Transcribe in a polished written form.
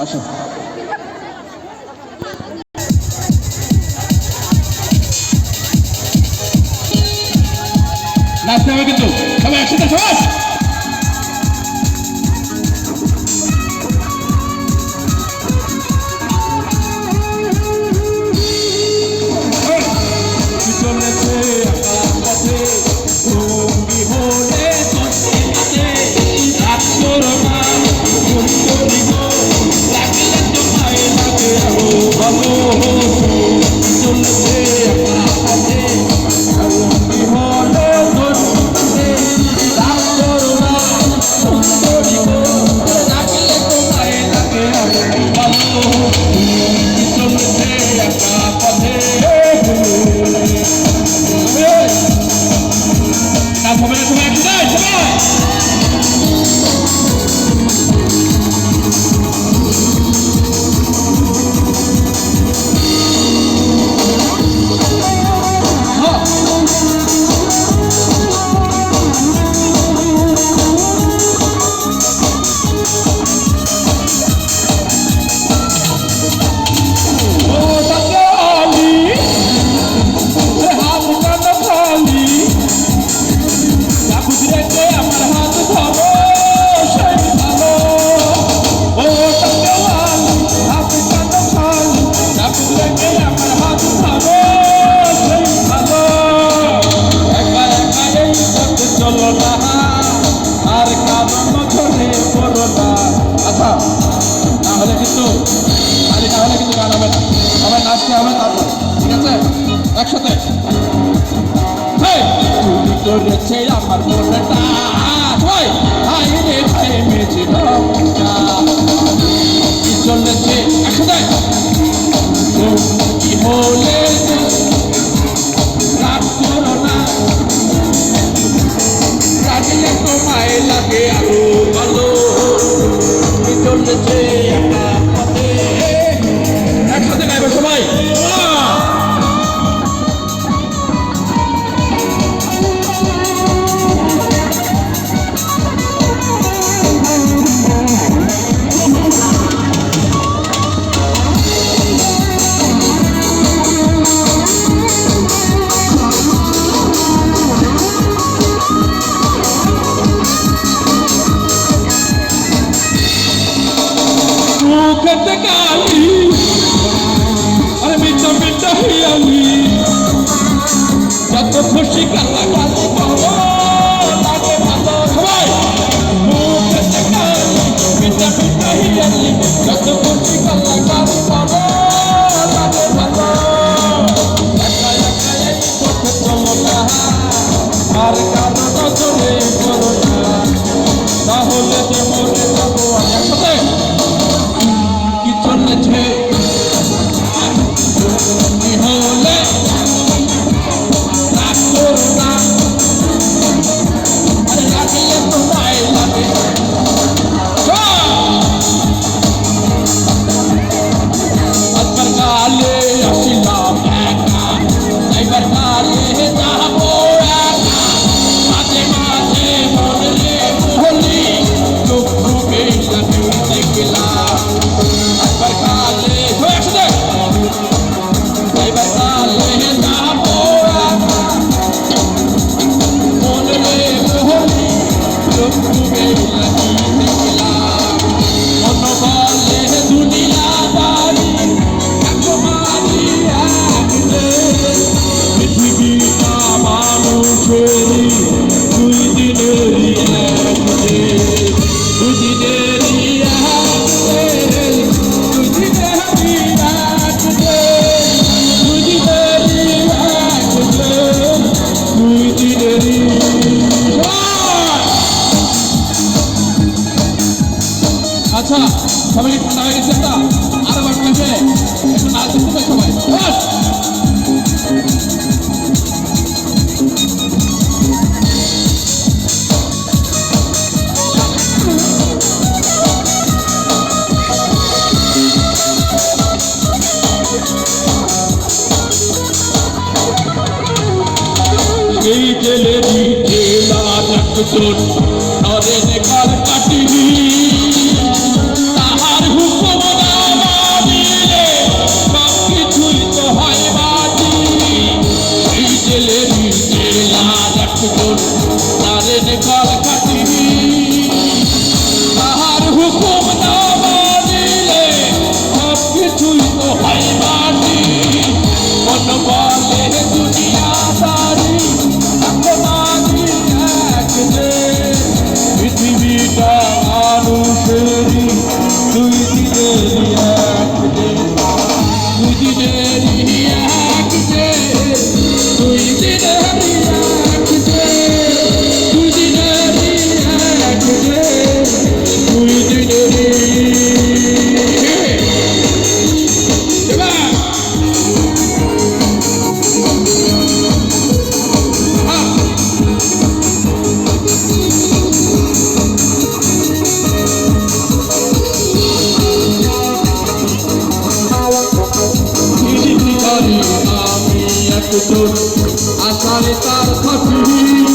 আসো নাচতে হবে কিন্তু সবাই একসাথে সবাই একসাথে করেছে আমার মনটা হাই রে প্রেমেছিল কি চলেছে একসাথে কি হলে রাগ করো না রাগলে তোমায় লাগে আরো ভালো কি চলেছে একসাথে গাইবে সবাই যত খুশি কালা কালি পাবো লাগে ভালো সবাই মুখে পিঠা পিঠা হিয়ালি যত খুশি কালা কালি পাবো লাগে ভালো একা একা এই পথে চলো না আর কারো নজরে করো না তাহলে যে মরে যাবো একসাথে কি চলেছে কি হলে আচ্ছা সবাই ঠান্ডা হয়ে গেছে না আরো বার কাছে একটু নাচ দেখতে সবাই এই জেলে একজন নরেন কাল কাটিনি তাহার হুকুম না মানিলে সব কিছুই তো হয় বাজি এই জেলেরই জেলার একজন নরেন কাল কাটিনি তাহার হুকুম না মানিলে সব কিছুই তো হয় বাজি মন বলে দুনিয়াদারি মানি এক যে পৃথিবীটা মানুষেরই দুই দিনেরই এক যে দুই দিনেরই এক যে দুই দিনেরই এক যে দুই দিনেরই এক যে দুই দিনেরই এবার আমি একজন আশায় তার থাকি